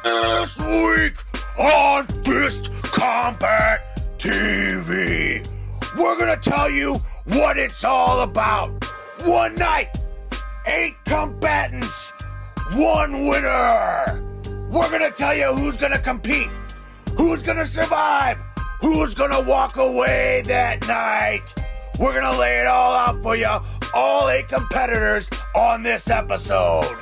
This week on Fist Combat TV, we're gonna tell you what it's all about. One night, 8 combatants, 1 winner. We're gonna tell you who's gonna compete, who's gonna survive, who's gonna walk away that night. We're gonna lay it all out for you, all 8 competitors on this episode.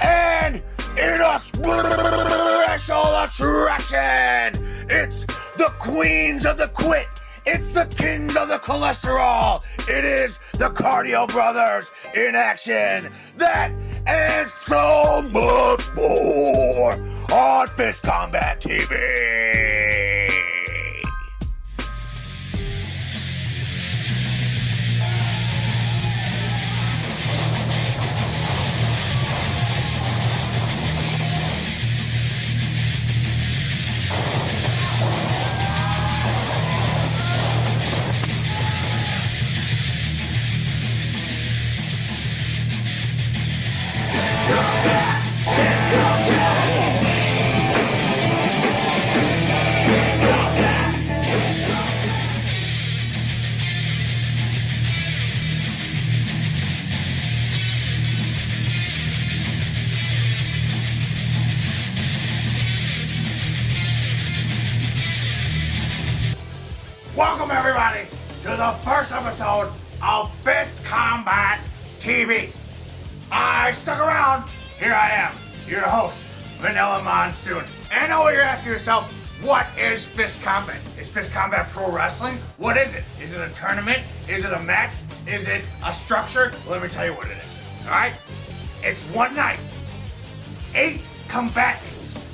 And in a special attraction, it's the queens of the quit. It's the kings of the cholesterol. It is the Cardio Brothers in action. That and so much more on Fist Combat TV. Welcome everybody to the first episode of Fist Combat TV. I stuck around. Here I am, your host, Vanilla Monsoon. And I know what you're asking yourself, what is Fist Combat? Is Fist Combat pro wrestling? What is it? Is it a tournament? Is it a match? Is it a structure? Well, let me tell you what it is, all right? It's one night, 8 combatants,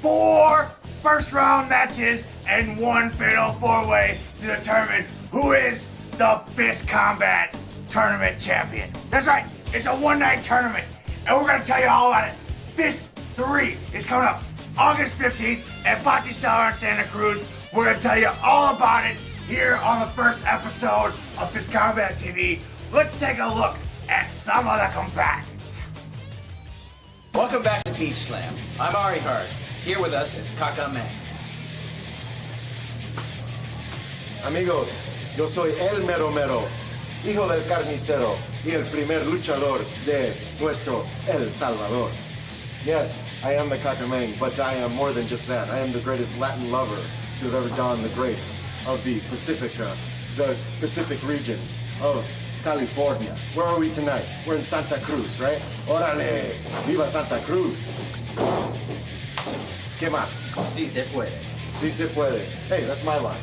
4 first round matches, and 1 fatal 4-way to determine who is the Fist Combat Tournament champion. That's right, it's a one-night tournament, and we're gonna tell you all about it. Fist 3 is coming up August 15th at Bocce Cellar in Santa Cruz. We're gonna tell you all about it here on the first episode of Fist Combat TV. Let's take a look at some of the combatants. Welcome back to Beach Slam. I'm Ari Hart. Here with us is Kaka Mang. Amigos, yo soy el mero mero, hijo del carnicero y el primer luchador de nuestro El Salvador. Yes, I am the Cacamang, but I am more than just that. I am the greatest Latin lover to have ever donned the grace of the Pacific regions of California. Where are we tonight? We're in Santa Cruz, right? Órale, viva Santa Cruz. ¿Qué más? Si se puede. Si se puede. Hey, that's my line.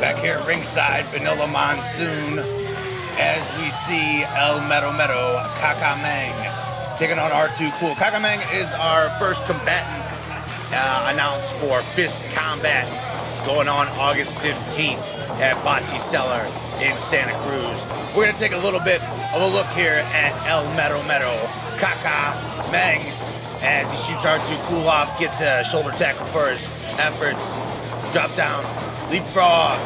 Back here at ringside, Vanilla Monsoon, as we see El Mero Mero, Cacamang, taking on R2 Cool. Cacamang is our first combatant announced for Fist Combat, going on August 15th at Bocce Cellar in Santa Cruz. We're going to take a little bit of a look here at El Mero Mero, Cacamang, as he shoots R2 Cool off, gets a shoulder tackle for his efforts, drop down, leapfrog.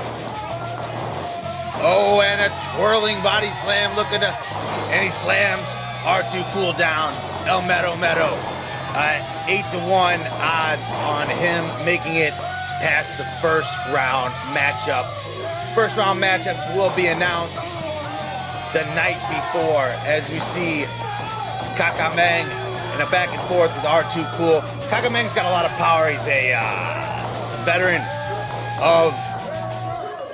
Oh, and a twirling body slam, and he slams R2 Cool down. El Mero Mero, 8-1 odds on him making it past the first round matchup. First round matchups will be announced the night before, as we see Cacamang in a back and forth with R2 Cool. Cacamang's got a lot of power. He's a veteran of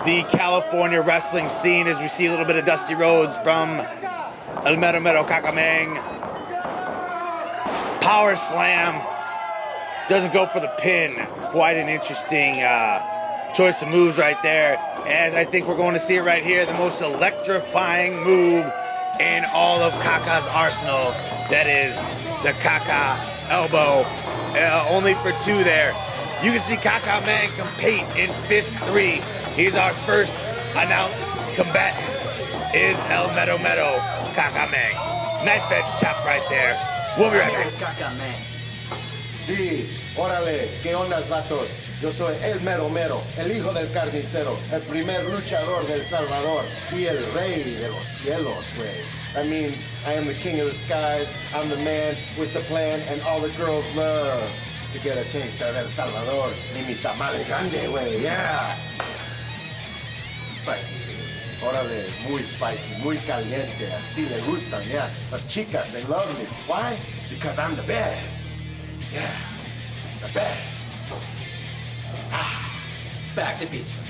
the California wrestling scene, as we see a little bit of Dusty Rhodes from El Mero Mero Cacamang. Power slam, doesn't go for the pin. Quite an interesting choice of moves right there, as I think we're going to see it right here, the most electrifying move in all of Kaka's arsenal. That is the Kaka elbow, only for 2 there. You can see Cacamang compete in Fist 3. He's our first announced combatant, is El Mero Mero Cacamang. Knife edge chop right there. We'll be right back. Cacamang. Sí, órale, ¿qué ondas, vatos? Yo soy el mero mero, el hijo del carnicero, el primer luchador del Salvador y el rey de los cielos, güey. That means I am the king of the skies, I'm the man with the plan, and all the girls love to get a taste of El Salvador. Mi tamale grande, way, yeah. Spicy. Órale, muy spicy, muy caliente, así le gustan, yeah. Las chicas, they love me. Why? Because I'm the best. Yeah, the best. Back to Beach Slam.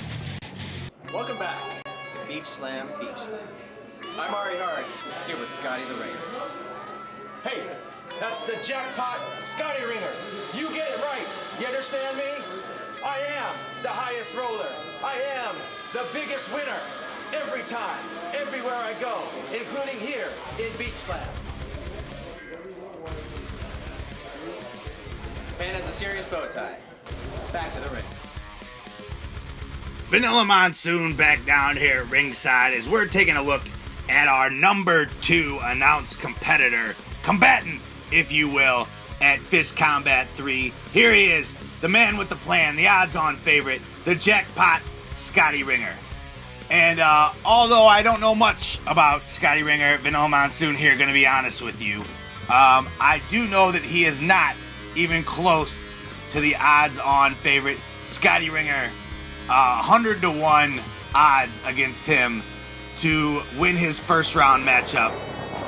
Welcome back to Beach Slam, Beach Slam. I'm Ari Hart, here with Scotty the Ringer. Hey, that's the jackpot Scotty Ringer. You get it right. You understand me? I am the highest roller. I am the biggest winner. Every time, everywhere I go, including here in Beach Slam. Man has a serious bow tie. Back to the ring. Vanilla Monsoon back down here at ringside as we're taking a look at our number 2 announced competitor, combatant, if you will, at Fist Combat 3. Here he is, the man with the plan, the odds-on favorite, the jackpot, Scotty Ringer. And although I don't know much about Scotty Ringer, Vanilla Monsoon here, going to be honest with you, I do know that he is not even close to the odds-on favorite, Scotty Ringer. 100-1 odds against him to win his first round matchup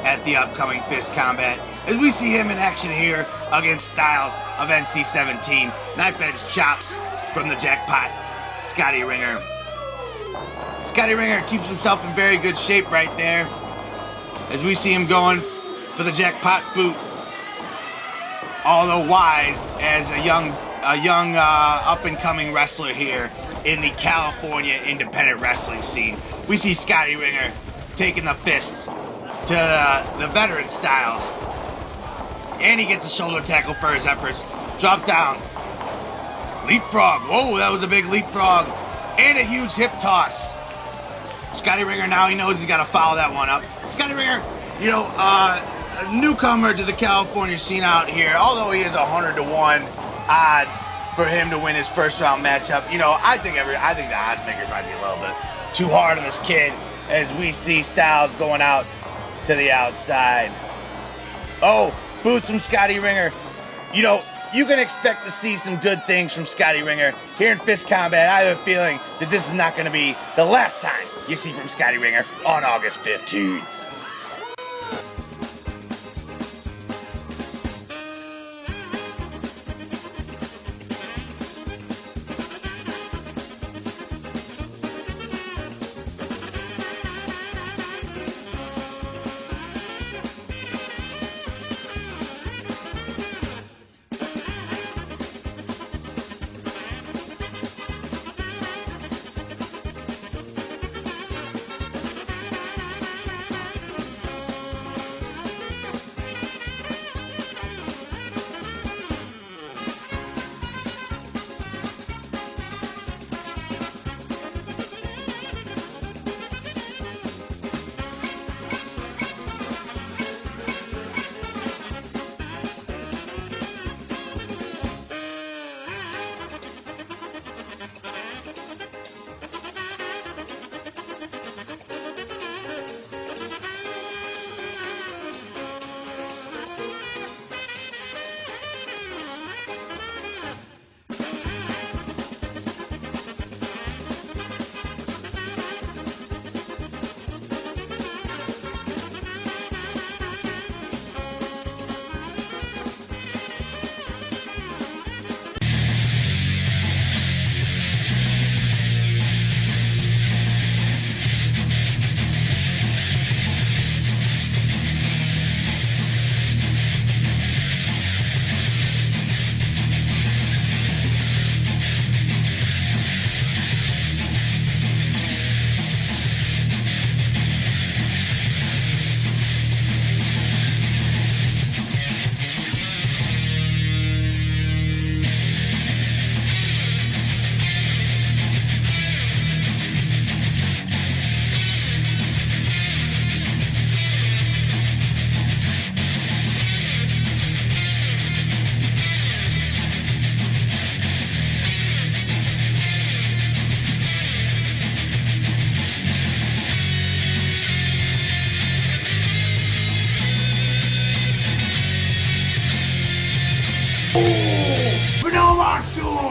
at the upcoming Fist Combat. As we see him in action here against Styles of NC-17. Knife edge chops from the jackpot, Scotty Ringer. Scotty Ringer keeps himself in very good shape right there as we see him going for the jackpot boot. Although wise as a young up-and-coming wrestler here in the California independent wrestling scene. We see Scotty Ringer taking the fists to the veteran Styles. And he gets a shoulder tackle for his efforts. Drop down. Leapfrog. Whoa, that was a big leapfrog. And a huge hip toss. Scotty Ringer now, he knows he's got to follow that one up. Scotty Ringer, a newcomer to the California scene out here, although he is 100-1 odds for him to win his first round matchup. I think the odds makers might be a little bit too hard on this kid as we see Styles going out to the outside. Oh, boots from Scotty Ringer. You can expect to see some good things from Scotty Ringer here in Fist Combat. I have a feeling that this is not going to be the last time you see from Scotty Ringer on August 15th.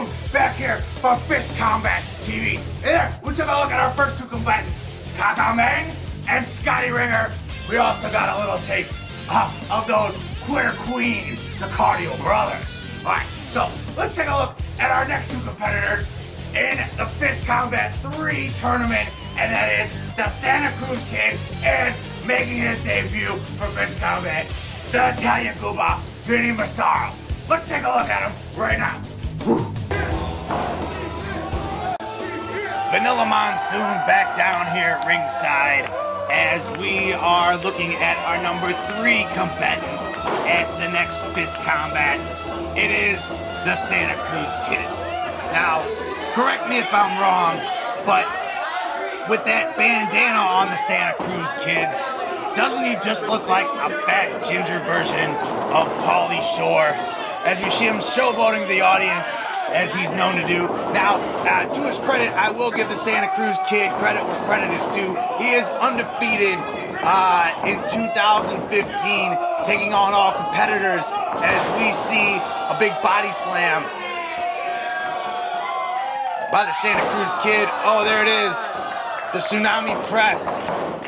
Monsoon back here for Fist Combat TV. And there, we took a look at our first two combatants, Kakamang and Scotty Ringer. We also got a little taste of those quitter queens, the Cardio Brothers. Alright, so let's take a look at our next two competitors in the Fist Combat 3 tournament, and that is the Santa Cruz Kid and making his debut for Fist Combat, the Italian Goomba, Vinny Massaro. Let's take a look at him right now. Whew. Vanilla Monsoon back down here at ringside as we are looking at our number 3 combatant at the next Fist Combat. It is the Santa Cruz Kid. Now, correct me if I'm wrong, but with that bandana on the Santa Cruz Kid, doesn't he just look like a fat ginger version of Pauly Shore? As we see him showboating the audience, as he's known to do. Now, to his credit, I will give the Santa Cruz Kid credit where credit is due. He is undefeated in 2015, taking on all competitors, as we see a big body slam by the Santa Cruz Kid. Oh, there it is. The tsunami press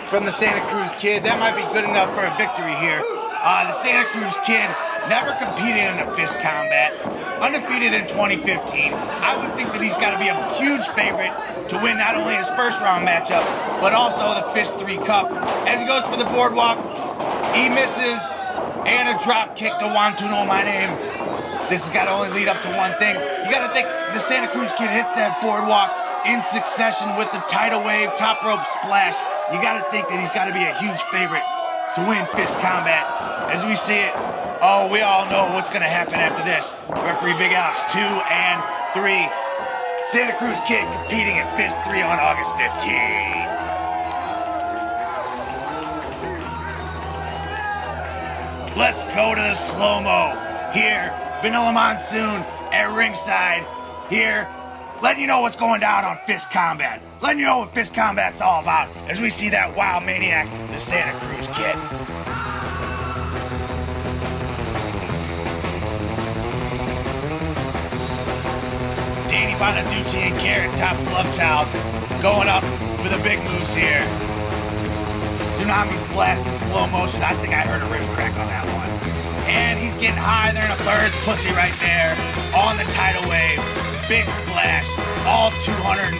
from the Santa Cruz Kid. That might be good enough for a victory here. The Santa Cruz Kid never competed in a Fist Combat. Undefeated in 2015. I would think that he's got to be a huge favorite to win not only his first round matchup, but also the Fist 3 Cup. As he goes for the boardwalk, he misses, and a drop kick to Want to Know My Name. This has got to only lead up to one thing. You got to think the Santa Cruz Kid hits that boardwalk in succession with the tidal wave top rope splash. You got to think that he's got to be a huge favorite to win Fist Combat. As we see it, oh, we all know what's going to happen after this. Referee Big Alex, 2 and 3. Santa Cruz Kid competing at Fist 3 on August 15th. Let's go to the slow-mo. Here, Vanilla Monsoon at ringside. Here, letting you know what's going down on Fist Combat. Letting you know what Fist Combat's all about as we see that wild maniac, the Santa Cruz Kid. Danny Bonaducci and Garrett tops Love Child going up for the big moves here. Tsunami splash in slow motion. I think I heard a rib crack on that one. And he's getting high there in a bird's pussy right there on the tidal wave. Big splash. All 250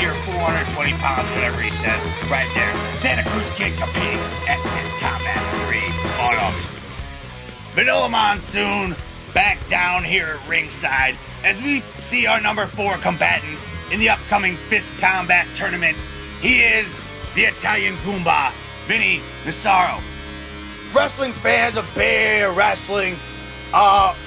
or 420 pounds, whatever he says, right there. Santa Cruz Kid competing at Fist Combat 3 on August. Vanilla Monsoon back down here at ringside as we see our number 4 combatant in the upcoming Fist Combat tournament. He is the Italian Goomba, Vinny Massaro. Wrestling fans of Bay Area wrestling,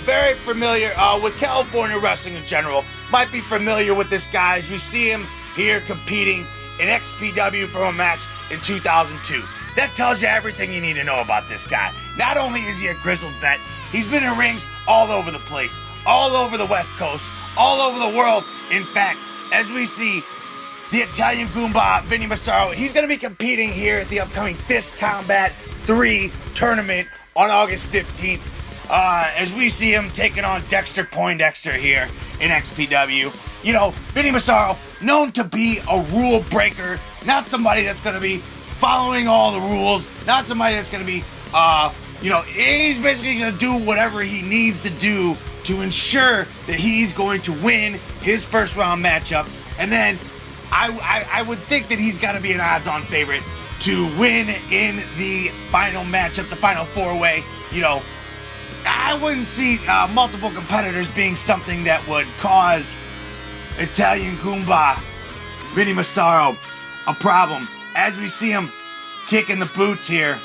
very familiar with California wrestling in general, might be familiar with this guy as we see him here competing in XPW from a match in 2002. That tells you everything you need to know about this guy. Not only is he a grizzled vet, he's been in rings all over the place, all over the West Coast, all over the world. In fact, as we see the Italian Goomba, Vinny Massaro, he's going to be competing here at the upcoming Fist Combat 3 tournament on August 15th. As we see him taking on Dexter Poindexter here in XPW. You know, Vinny Massaro, known to be a rule breaker, not somebody that's going to be following all the rules, not somebody that's going to be, he's basically going to do whatever he needs to do to ensure that he's going to win his first round matchup. And then I would think that he's got to be an odds-on favorite to win in the final matchup, the final 4-way. You know, I wouldn't see multiple competitors being something that would cause Italian Goomba, Vinny Massaro, a problem. As we see him kicking the boots here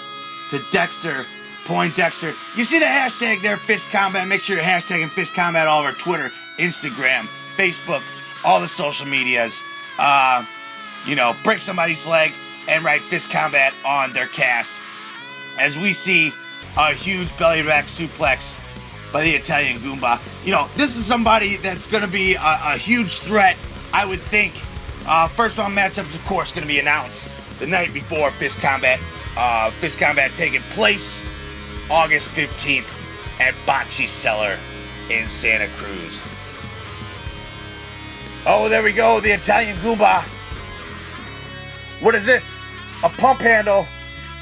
to Dexter Poindexter. You see the hashtag there, Fist Combat. Make sure you're hashtagging Fist Combat all over Twitter, Instagram, Facebook, all the social medias. Break somebody's leg and write Fist Combat on their cast. As we see a huge belly back suplex by the Italian Goomba. You know, this is somebody that's going to be a huge threat, I would think. First round matchups, of course, going to be announced the night before Fist Combat. Fist Combat taking place August 15th at Bocce Cellar in Santa Cruz. Oh, there we go, the Italian Goomba. What is this? A pump handle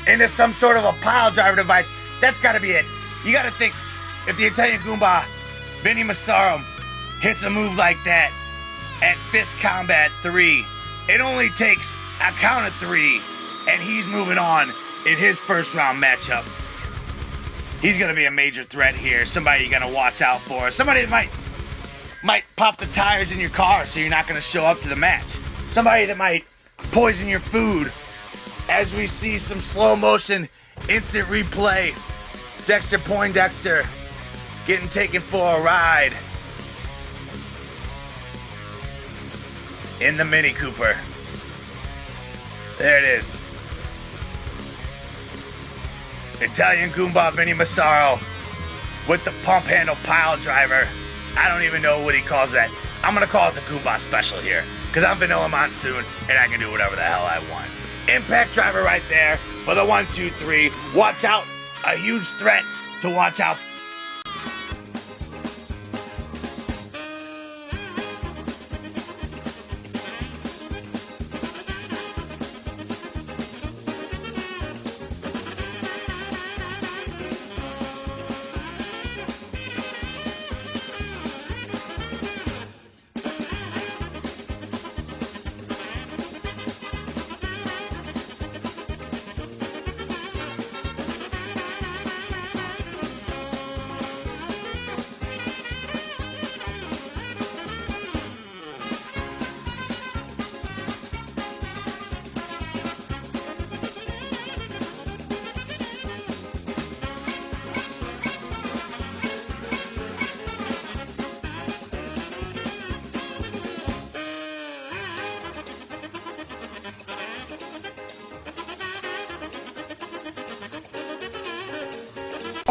into some sort of a pile driver device. That's gotta be it. You gotta think, if the Italian Goomba, Vinny Massaro, hits a move like that at Fist Combat 3, it only takes a count of 3, and he's moving on in his first round matchup. He's gonna be a major threat here. Somebody you gotta watch out for. Somebody that might pop the tires in your car so you're not gonna show up to the match. Somebody that might poison your food. As we see some slow motion instant replay, Dexter Poindexter getting taken for a ride in the Mini Cooper. There it is. Italian Goomba Vinny Massaro with the pump handle pile driver. I don't even know what he calls that. I'm gonna call it the Goomba special here, because I'm Vanilla Monsoon and I can do whatever the hell I want. Impact driver right there for the 1, 2, 3. Watch out, a huge threat to watch out.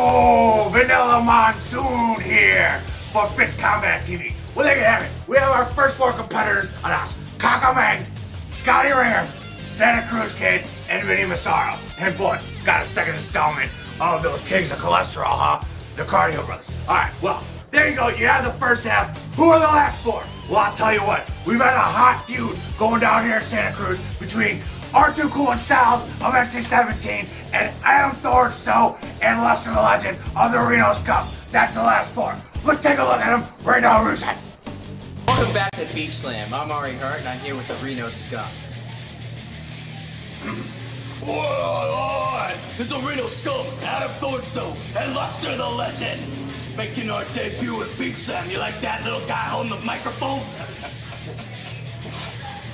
Oh, Vanilla Monsoon here for Fist Combat TV. Well, there you have it. We have our first 4 competitors announced. Kakamang, Scotty Ringer, Santa Cruz Kid, and Vinny Massaro. And boy, got a second installment of those kings of cholesterol, huh? The Cardio Brothers. Alright, well, there you go. You have the first half. Who are the last 4? Well, I'll tell you what. We've had a hot feud going down here in Santa Cruz between R2 Cool and Styles of NC-17 and Adam Thornstowe and Lester the Legend of the Reno Scum. That's the last 4. Let's take a look at them right now, Rusehead. Welcome back to Beach Slam. I'm Ari Hart, and I'm here with the Reno Scum. Oi! This is the Reno Scum, Adam Thornstowe, and Lester the Legend. Making our debut at Beach Slam. You like that little guy holding the microphone?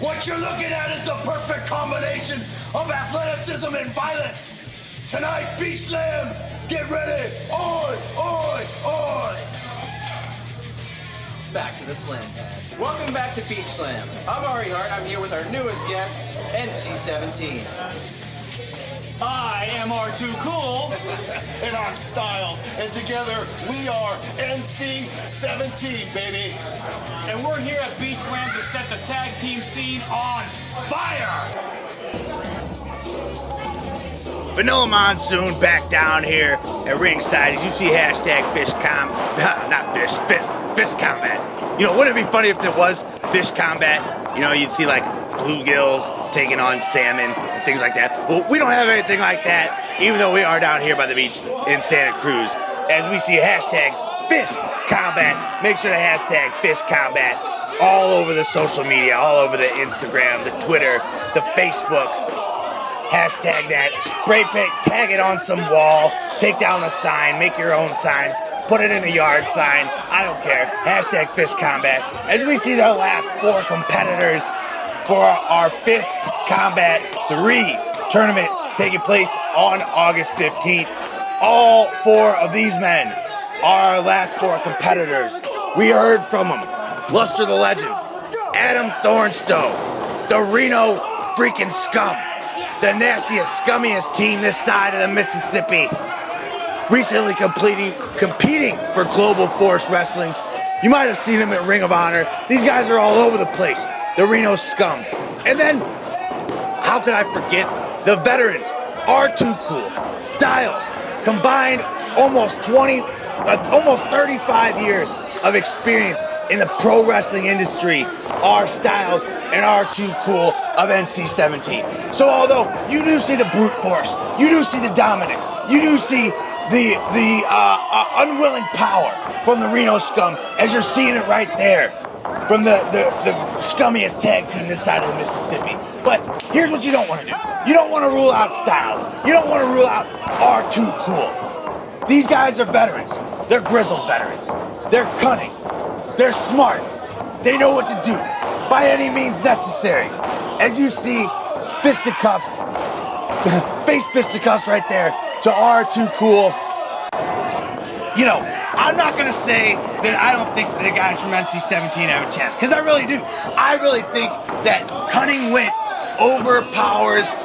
What you're looking at is the perfect combination of athleticism and violence. Tonight, Beach Slam, get ready. Oi, oi, oi. Back to the slam pad. Welcome back to Beach Slam. I'm Ari Hart. I'm here with our newest guests, NC-17. I am R2 Cool. And I'm Styles, and together we are NC-17, baby. And we're here at Beach Slam to set the tag team scene on fire. Vanilla Monsoon back down here at ringside. As you see, hashtag Fist Combat. You know, wouldn't it be funny if it was Fish Combat? You know, you'd see like bluegills taking on salmon and things like that. Well, we don't have anything like that, even though we are down here by the beach in Santa Cruz. As we see hashtag Fist Combat, make sure to hashtag Fist Combat all over the social media, all over the Instagram, the Twitter, the Facebook. Hashtag that, spray paint, tag it on some wall, take down a sign, make your own signs, put it in a yard sign, I don't care. Hashtag Fist Combat. As we see the last 4 competitors for our Fist Combat 3 tournament taking place on August 15th. All 4 of these men are our last 4 competitors. We heard from them. Lester the Legend, Adam Thornstowe, the Reno freaking Scum, the nastiest, scummiest team this side of the Mississippi. Recently competing for Global Force Wrestling. You might have seen them at Ring of Honor. These guys are all over the place. The Reno Scum. And then, how could I forget the veterans? R2 Cool, Styles, combined almost 35 years of experience in the pro wrestling industry are Styles and are too cool of NC-17. So although you do see the brute force, you do see the dominance, you do see the unwilling power from the Reno Scum, as you're seeing it right there from the scummiest tag team this side of the Mississippi. But here's what you don't want to do. You don't want to rule out Styles. You don't want to rule out R2 Cool. These guys are veterans. They're grizzled veterans. They're cunning. They're smart. They know what to do by any means necessary. As you see, fisticuffs, face fisticuffs right there to R2 Cool. You know, I'm not going to say that I don't think the guys from NC-17 have a chance, because I really do. I really think that cunning wit overpowers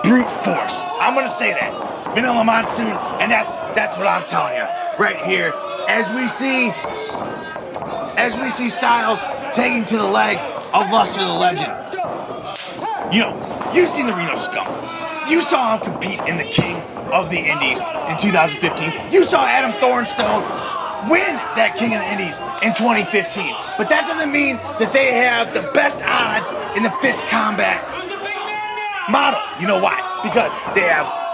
brute force. I'm going to say that. Vanilla Monsoon, and that's what I'm telling you right here. As we see Styles taking to the leg of Luster the Legend. You know, you've seen the Reno Scum. You saw him compete in the King of the Indies in 2015. You saw Adam Thornstone win that King of the Indies in 2015. But that doesn't mean that they have the best odds in the fist combat model. You know why? Because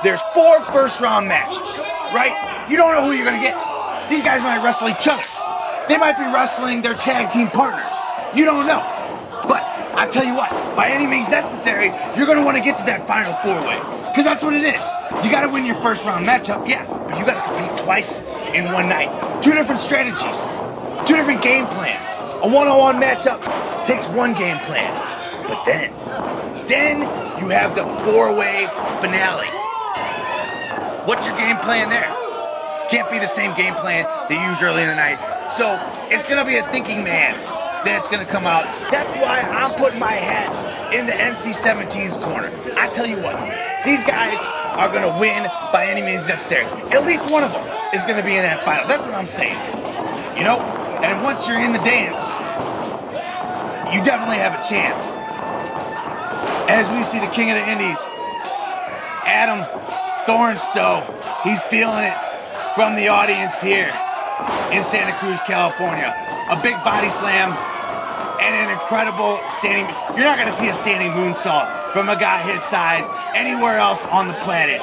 there's 4 first-round matches, right? You don't know who you're gonna get. These guys might wrestle each other. They might be wrestling their tag team partners. You don't know. But I tell you what, by any means necessary, you're gonna want to get to that final 4-way, because that's what it is. You gotta win your first-round matchup, yeah, but you gotta compete twice in one night. 2 different strategies, 2 different game plans. A one-on-one matchup takes 1 game plan, but then you have the 4-way finale. What's your game plan there? Can't be the same game plan they use early in the night. So it's gonna be a thinking man that's gonna come out. That's why I'm putting my hat in the NC-17's corner. I tell you what, these guys are gonna win by any means necessary. At least one of them is gonna be in that final. That's what I'm saying. You know? And once you're in the dance, you definitely have a chance. As we see the King of the Indies, Adam Thornstowe, he's feeling it from the audience here in Santa Cruz, California. A big body slam and an incredible standing. You're not going to see a standing moonsault from a guy his size anywhere else on the planet.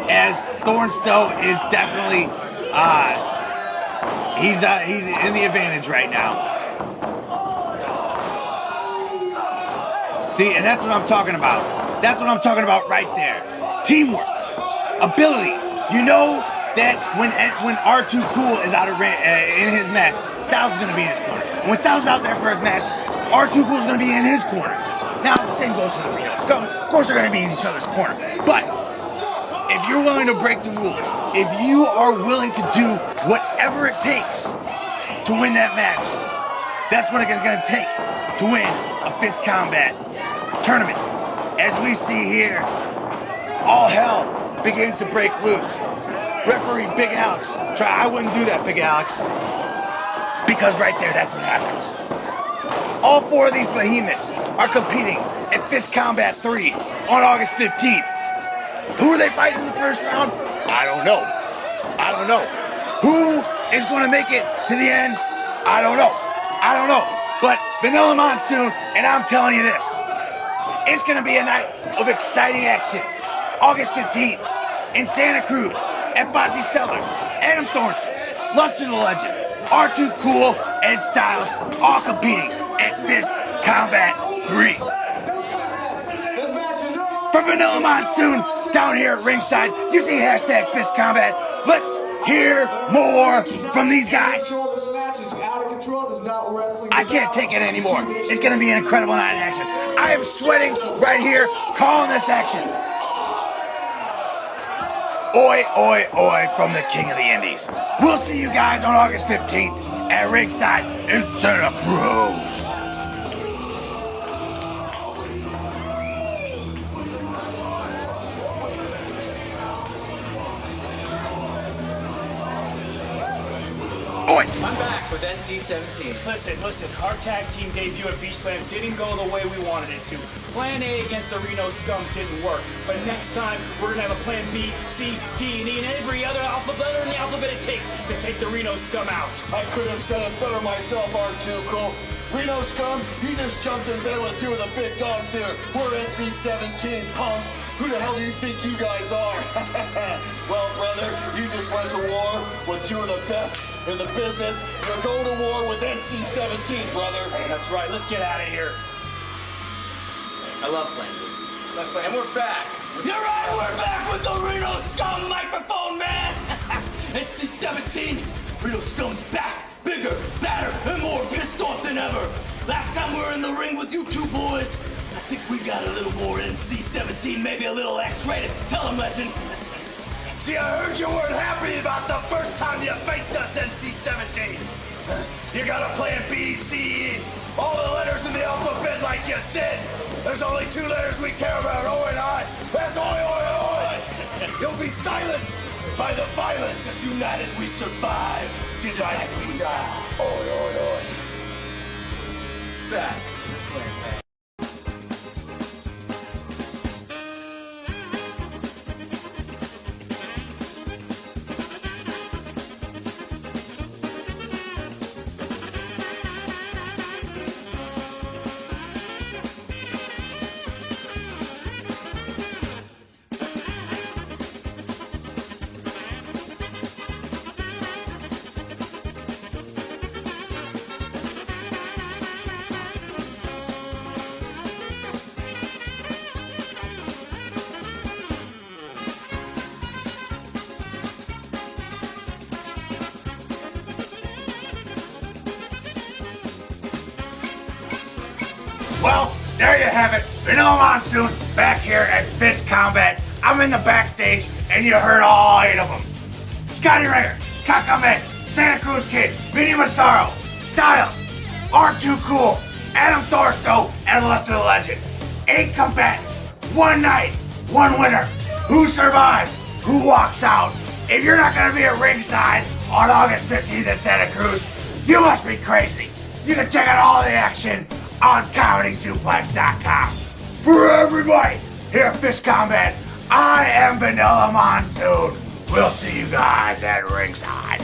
As Thornstowe is definitely, he's in the advantage right now. See, and that's what I'm talking about. That's what I'm talking about right there. Teamwork, ability. You know that when R2 Cool is out of in his match, Styles is going to be in his corner. When Styles is out there for his match, R2 Cool is going to be in his corner. Now, the same goes for the Reno Scum. Of course, they're going to be in each other's corner. But if you're willing to break the rules, if you are willing to do whatever it takes to win that match, that's what it's going to take to win a fist combat tournament. As we see here, all hell begins to break loose. Referee Big Alex, I wouldn't do that, Big Alex. Because right there, that's what happens. All 4 of these behemoths are competing at Fist Combat 3 on August 15th. Who are they fighting in the first round? I don't know. Who is going to make it to the end? I don't know. But Vanilla Monsoon, and I'm telling you this, it's going to be a night of exciting action. August 15th in Santa Cruz at Bocce Cellar. Adam Thornton, Luster the Legend, R2 Cool, and Styles all competing at Fist Combat 3. For Vanilla Monsoon, down here at ringside, you see hashtag Fist Combat. Let's hear more from these guys. I can't take it anymore. It's going to be an incredible night in action. I am sweating right here, calling this action. Oi, oi, oi from the King of the Indies. We'll see you guys on August 15th at ringside in Santa Cruz. Oi! I'm back with NC-17. Listen, our tag team debut at Beach Slam didn't go the way we wanted it to. Plan A against the Reno Scum didn't work, but next time we're gonna have a plan B, C, D, and E, and every other letter in the alphabet it takes to take the Reno Scum out. I could have said it better myself, R2-Cool. Reno Scum, he just jumped in bed with two of the big dogs here. We're NC-17 punks. Who the hell do you think you guys are? Well, brother, you just went to war with two of the best in the business. You're going to war with NC-17, brother. That's right, let's get out of here. I love Plan B. And we're back. You're right, we're back with the Reno Scum microphone, man! NC-17, Reno Scum's back, bigger, badder, and more pissed off than ever. Last time we were in the ring with you two boys, I think we got a little more NC-17, maybe a little X-rated. Tell him, legend. See, I heard you weren't happy about the first time you faced us, NC-17. You got a plan B, C, E, all the letters in the alphabet like you said. There's only two letters we care about, O and I. That's oi, oi, oi. You'll be silenced by the violence. As united we survive, divided we die. Oi, oi, oi. Back to the slam bang. Well, there you have it. Vanilla Monsoon back here at Fist Combat. I'm in the backstage, and you heard all 8 of them. Scotty Ringer, Kakamen, Santa Cruz Kid, Vinny Massaro, Styles, R2-Cool, Adam Thorsto, and Lester the Legend. 8 combatants, 1 night, 1 winner. Who survives? Who walks out? If you're not going to be at ringside on August 15th in Santa Cruz, you must be crazy. You can check out all the action on ComedySuplex.com. For everybody here at Fist Combat, I am Vanilla Monsoon. We'll see you guys at ringside.